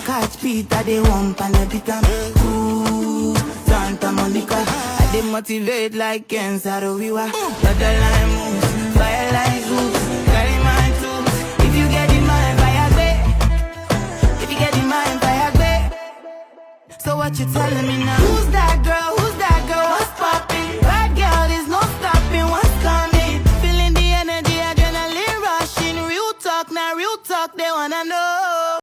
catch Peter, they want panepita. Ooh, Santa Monica. I they motivate like Kenza Wiwa. But the line moves, fire like Zeus. Carry my troops. If you get in mind, fire back. If you get in mind, fire back. So what you telling me now? Who's that girl?